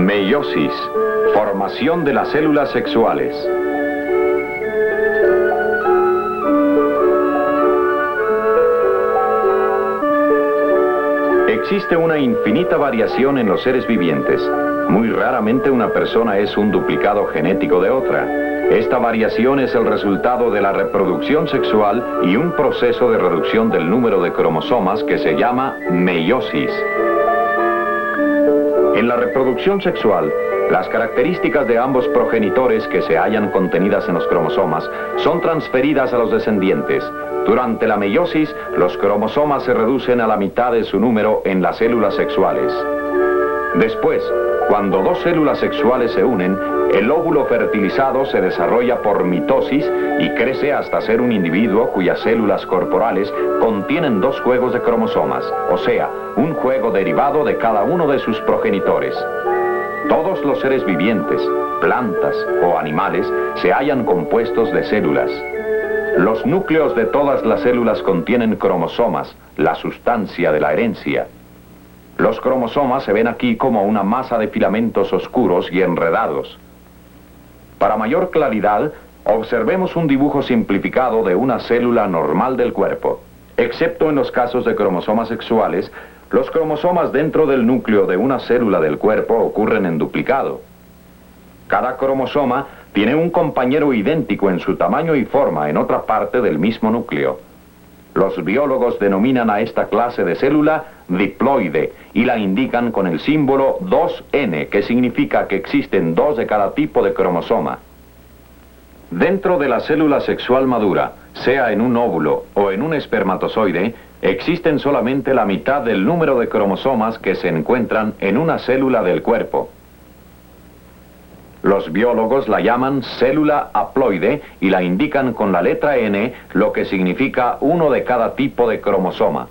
Meiosis, formación de las células sexuales. Existe una infinita variación en los seres vivientes. Muy raramente una persona es un duplicado genético de otra. Esta variación es el resultado de la reproducción sexual y un proceso de reducción del número de cromosomas que se llama meiosis. En la reproducción sexual, las características de ambos progenitores que se hallan contenidas en los cromosomas son transferidas a los descendientes. Durante la meiosis, los cromosomas se reducen a la mitad de su número en las células sexuales. Después, cuando dos células sexuales se unen, el óvulo fertilizado se desarrolla por mitosis y crece hasta ser un individuo cuyas células corporales contienen dos juegos de cromosomas, o sea, un juego derivado de cada uno de sus progenitores. Todos los seres vivientes, plantas o animales, se hallan compuestos de células. Los núcleos de todas las células contienen cromosomas, la sustancia de la herencia. Los cromosomas se ven aquí como una masa de filamentos oscuros y enredados. Para mayor claridad, observemos un dibujo simplificado de una célula normal del cuerpo. Excepto en los casos de cromosomas sexuales, los cromosomas dentro del núcleo de una célula del cuerpo ocurren en duplicado. Cada cromosoma tiene un compañero idéntico en su tamaño y forma en otra parte del mismo núcleo. Los biólogos denominan a esta clase de célula diploide y la indican con el símbolo 2N, que significa que existen dos de cada tipo de cromosoma. Dentro de la célula sexual madura, sea en un óvulo o en un espermatozoide, existen solamente la mitad del número de cromosomas que se encuentran en una célula del cuerpo. Los biólogos la llaman célula haploide y la indican con la letra N, lo que significa uno de cada tipo de cromosoma.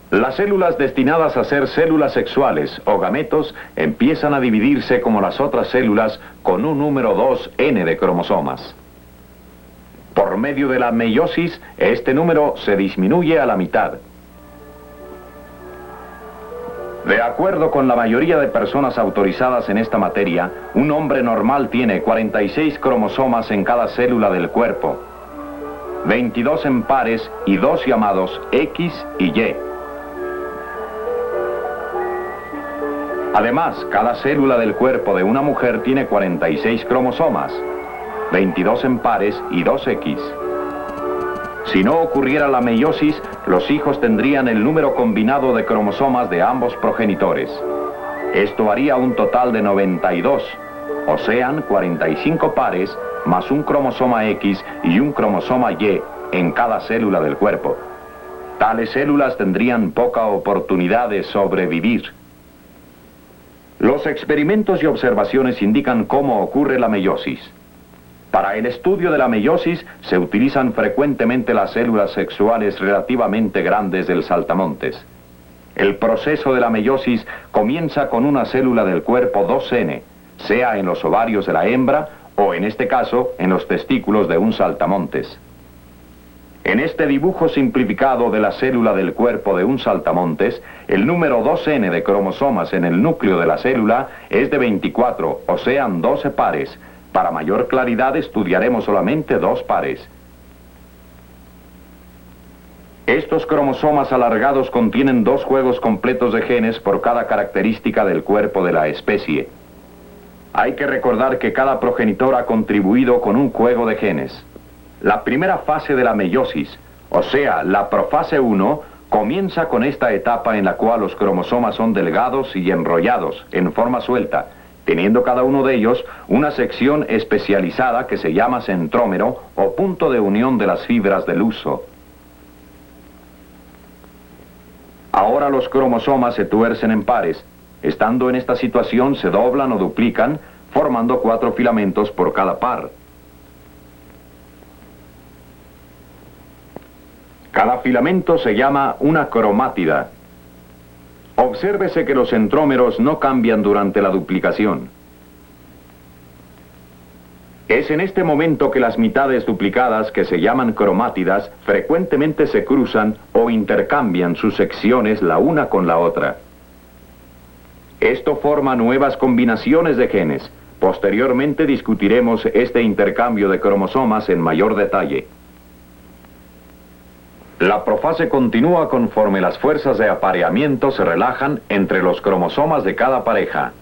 Las células destinadas a ser células sexuales o gametos empiezan a dividirse como las otras células con un número 2N de cromosomas. Por medio de la meiosis, este número se disminuye a la mitad. De acuerdo con la mayoría de personas autorizadas en esta materia, un hombre normal tiene 46 cromosomas en cada célula del cuerpo, 22 en pares y 2 llamados X y Y. Además, cada célula del cuerpo de una mujer tiene 46 cromosomas, 22 en pares y 2 X. Si no ocurriera la meiosis, los hijos tendrían el número combinado de cromosomas de ambos progenitores. Esto haría un total de 92, o sean 45 pares más un cromosoma X y un cromosoma Y en cada célula del cuerpo. Tales células tendrían poca oportunidad de sobrevivir. Los experimentos y observaciones indican cómo ocurre la meiosis. Para el estudio de la meiosis se utilizan frecuentemente las células sexuales relativamente grandes del saltamontes. El proceso de la meiosis comienza con una célula del cuerpo 2N, sea en los ovarios de la hembra o en este caso en los testículos de un saltamontes. En este dibujo simplificado de la célula del cuerpo de un saltamontes, el número 2N de cromosomas en el núcleo de la célula es de 24, o sean 12 pares. Para mayor claridad estudiaremos solamente 2 pares. Estos cromosomas alargados contienen 2 juegos completos de genes por cada característica del cuerpo de la especie. Hay que recordar que cada progenitor ha contribuido con un juego de genes. La primera fase de la meiosis, o sea, la profase 1, comienza con esta etapa en la cual los cromosomas son delgados y enrollados, en forma suelta, teniendo cada uno de ellos una sección especializada que se llama centrómero o punto de unión de las fibras del huso. Ahora los cromosomas se tuercen en pares. Estando en esta situación se doblan o duplican, formando 4 filamentos por cada par. Cada filamento se llama una cromátida. Obsérvese que los centrómeros no cambian durante la duplicación. Es en este momento que las mitades duplicadas, que se llaman cromátidas, frecuentemente se cruzan o intercambian sus secciones la una con la otra. Esto forma nuevas combinaciones de genes. Posteriormente discutiremos este intercambio de cromosomas en mayor detalle. La profase continúa conforme las fuerzas de apareamiento se relajan entre los cromosomas de cada pareja.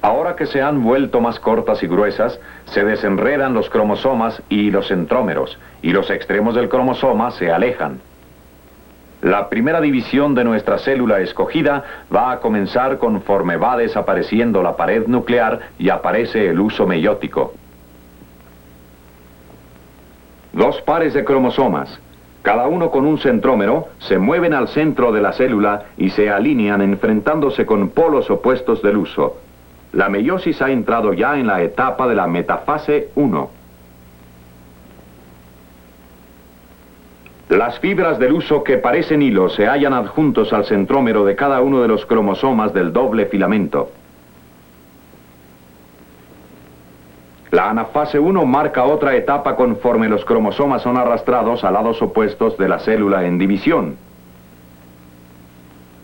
Ahora que se han vuelto más cortas y gruesas, se desenredan los cromosomas y los centrómeros, y los extremos del cromosoma se alejan. La primera división de nuestra célula escogida va a comenzar conforme va desapareciendo la pared nuclear y aparece el huso meiótico. Dos pares de cromosomas, cada uno con un centrómero, se mueven al centro de la célula y se alinean enfrentándose con polos opuestos del huso. La meiosis ha entrado ya en la etapa de la metafase 1. Las fibras del huso que parecen hilos se hallan adjuntos al centrómero de cada uno de los cromosomas del doble filamento. La anafase 1 marca otra etapa conforme los cromosomas son arrastrados a lados opuestos de la célula en división.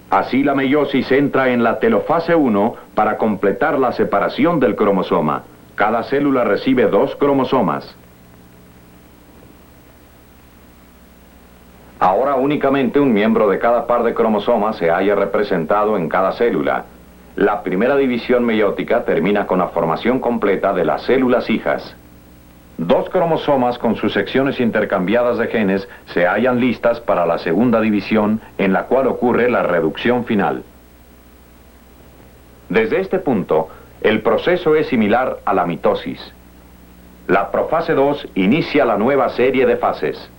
Así la meiosis entra en la telofase 1 para completar la separación del cromosoma. Cada célula recibe 2 cromosomas. Ahora únicamente un miembro de cada par de cromosomas se halla representado en cada célula. La primera división meiótica termina con la formación completa de las células hijas. 2 cromosomas con sus secciones intercambiadas de genes se hallan listas para la segunda división, en la cual ocurre la reducción final. Desde este punto, el proceso es similar a la mitosis. La profase 2 inicia la nueva serie de fases.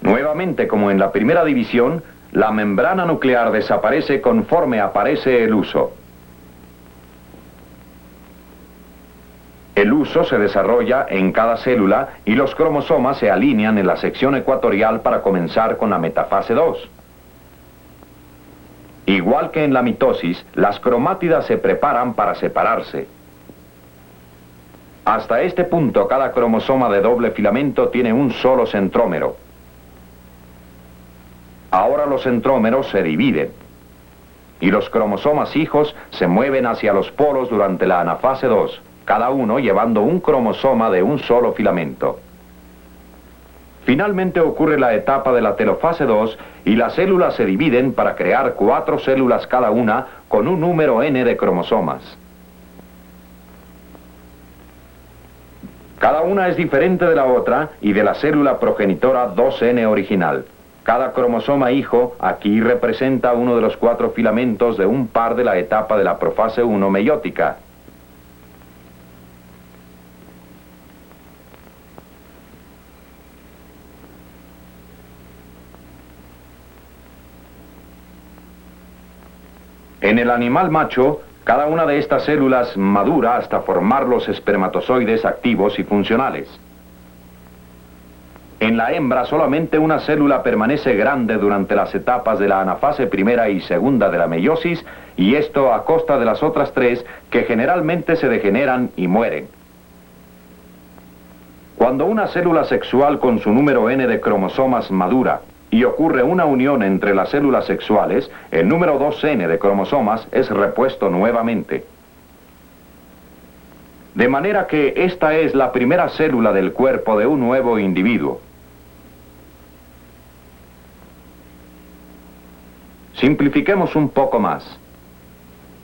Nuevamente, como en la primera división, la membrana nuclear desaparece conforme aparece el huso. El huso se desarrolla en cada célula y los cromosomas se alinean en la sección ecuatorial para comenzar con la metafase 2. Igual que en la mitosis, las cromátidas se preparan para separarse. Hasta este punto, cada cromosoma de doble filamento tiene un solo centrómero. Ahora los centrómeros se dividen y los cromosomas hijos se mueven hacia los polos durante la anafase 2, cada uno llevando un cromosoma de un solo filamento. Finalmente ocurre la etapa de la telofase 2 y las células se dividen para crear 4 células cada una con un número n de cromosomas. Cada una es diferente de la otra y de la célula progenitora 2n original. Cada cromosoma hijo aquí representa uno de los 4 filamentos de un par de la etapa de la profase 1 meiótica. En el animal macho, cada una de estas células madura hasta formar los espermatozoides activos y funcionales. En la hembra solamente una célula permanece grande durante las etapas de la anafase primera y segunda de la meiosis, y esto a costa de las otras 3 que generalmente se degeneran y mueren. Cuando una célula sexual con su número n de cromosomas madura y ocurre una unión entre las células sexuales, el número 2n de cromosomas es repuesto nuevamente. De manera que esta es la primera célula del cuerpo de un nuevo individuo. Simplifiquemos un poco más.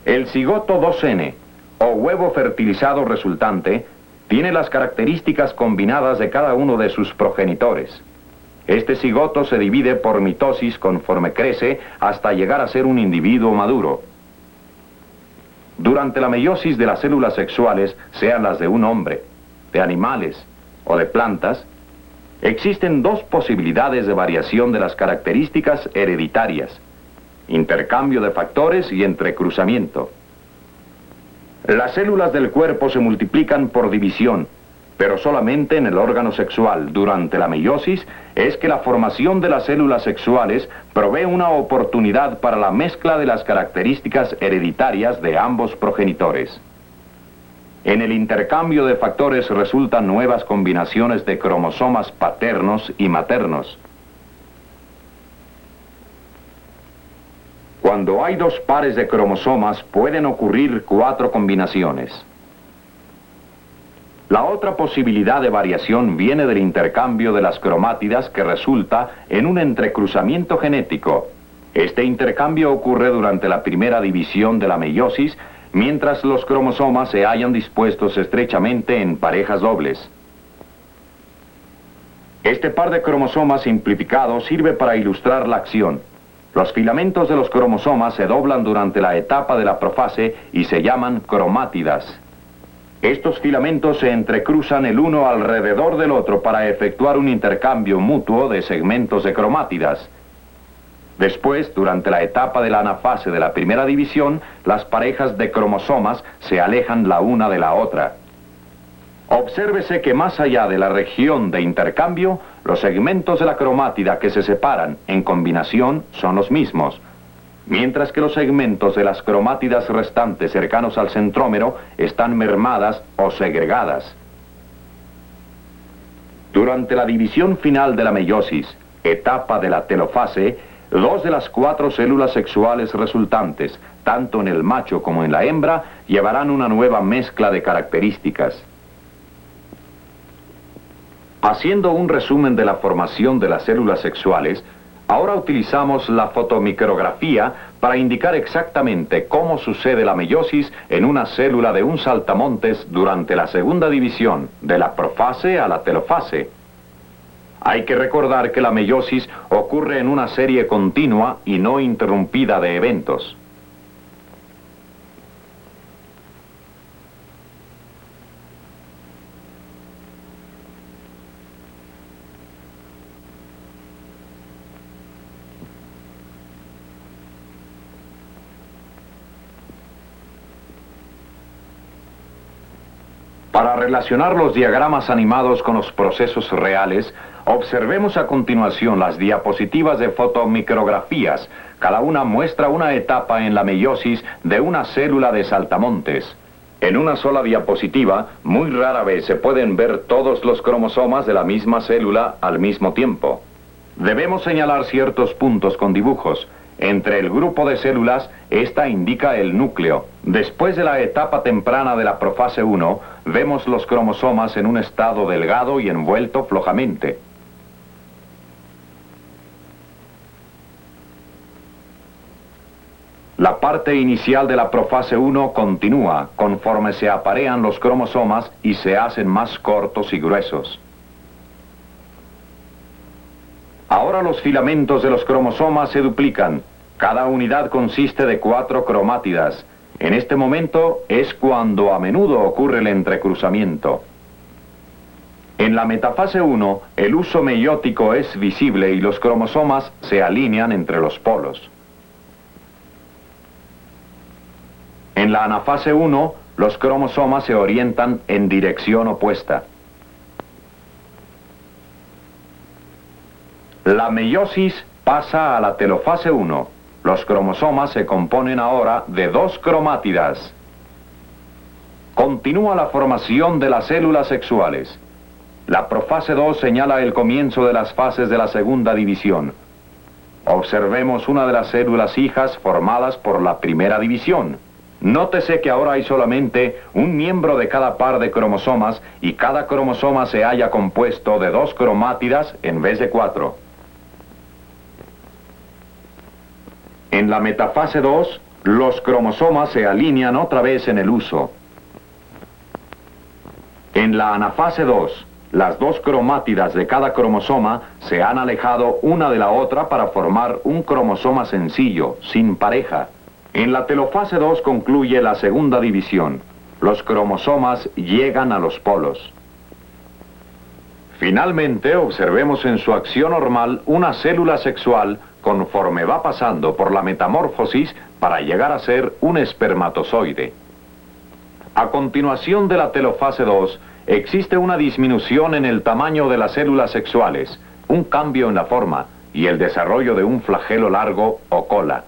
El cigoto 2n, o huevo fertilizado resultante, tiene las características combinadas de cada uno de sus progenitores. Este cigoto se divide por mitosis conforme crece hasta llegar a ser un individuo maduro. Durante la meiosis de las células sexuales, sean las de un hombre, de animales o de plantas, existen 2 posibilidades de variación de las características hereditarias: intercambio de factores y entrecruzamiento. Las células del cuerpo se multiplican por división, pero solamente en el órgano sexual. Durante la meiosis es que la formación de las células sexuales provee una oportunidad para la mezcla de las características hereditarias de ambos progenitores. En el intercambio de factores resultan nuevas combinaciones de cromosomas paternos y maternos. Cuando hay dos pares de cromosomas pueden ocurrir 4 combinaciones. La otra posibilidad de variación viene del intercambio de las cromátidas que resulta en un entrecruzamiento genético. Este intercambio ocurre durante la primera división de la meiosis, mientras los cromosomas se hallan dispuestos estrechamente en parejas dobles. Este par de cromosomas simplificado sirve para ilustrar la acción. Los filamentos de los cromosomas se doblan durante la etapa de la profase y se llaman cromátidas. Estos filamentos se entrecruzan el uno alrededor del otro para efectuar un intercambio mutuo de segmentos de cromátidas. Después, durante la etapa de la anafase de la primera división, las parejas de cromosomas se alejan la una de la otra. Obsérvese que más allá de la región de intercambio, los segmentos de la cromátida que se separan en combinación son los mismos, mientras que los segmentos de las cromátidas restantes cercanos al centrómero están mermadas o segregadas. Durante la división final de la meiosis, etapa de la telofase, 2 de las 4 células sexuales resultantes, tanto en el macho como en la hembra, llevarán una nueva mezcla de características. Haciendo un resumen de la formación de las células sexuales, ahora utilizamos la fotomicrografía para indicar exactamente cómo sucede la meiosis en una célula de un saltamontes durante la segunda división, de la profase a la telofase. Hay que recordar que la meiosis ocurre en una serie continua y no interrumpida de eventos. Para relacionar los diagramas animados con los procesos reales, observemos a continuación las diapositivas de fotomicrografías. Cada una muestra una etapa en la meiosis de una célula de saltamontes. En una sola diapositiva, muy rara vez se pueden ver todos los cromosomas de la misma célula al mismo tiempo. Debemos señalar ciertos puntos con dibujos. Entre el grupo de células, esta indica el núcleo. Después de la etapa temprana de la profase 1, vemos los cromosomas en un estado delgado y envuelto flojamente. La parte inicial de la profase 1 continúa conforme se aparean los cromosomas y se hacen más cortos y gruesos. Ahora los filamentos de los cromosomas se duplican. Cada unidad consiste de 4 cromátidas. En este momento es cuando a menudo ocurre el entrecruzamiento. En la metafase 1, el uso meiótico es visible y los cromosomas se alinean entre los polos. En la anafase 1, los cromosomas se orientan en dirección opuesta. La meiosis pasa a la telofase 1. Los cromosomas se componen ahora de 2 cromátidas. Continúa la formación de las células sexuales. La profase 2 señala el comienzo de las fases de la segunda división. Observemos una de las células hijas formadas por la primera división. Nótese que ahora hay solamente un miembro de cada par de cromosomas y cada cromosoma se halla compuesto de 2 cromátidas en vez de 4. En la metafase 2, los cromosomas se alinean otra vez en el uso. En la anafase 2, las 2 cromátidas de cada cromosoma se han alejado una de la otra para formar un cromosoma sencillo, sin pareja. En la telofase 2 concluye la segunda división. Los cromosomas llegan a los polos. Finalmente, observemos en su acción normal una célula sexual conforme va pasando por la metamorfosis para llegar a ser un espermatozoide. A continuación de la telofase 2, existe una disminución en el tamaño de las células sexuales, un cambio en la forma y el desarrollo de un flagelo largo o cola.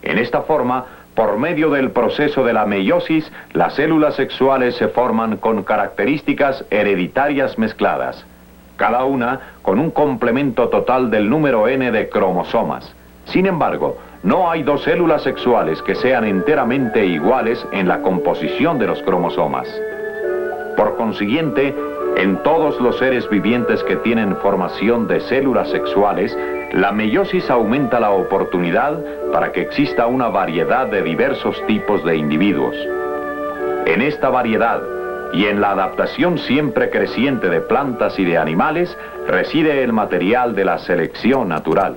En esta forma, por medio del proceso de la meiosis, las células sexuales se forman con características hereditarias mezcladas, cada una con un complemento total del número n de cromosomas. Sin embargo, no hay dos células sexuales que sean enteramente iguales en la composición de los cromosomas. Por consiguiente, en todos los seres vivientes que tienen formación de células sexuales, la meiosis aumenta la oportunidad para que exista una variedad de diversos tipos de individuos. En esta variedad y en la adaptación siempre creciente de plantas y de animales reside el material de la selección natural.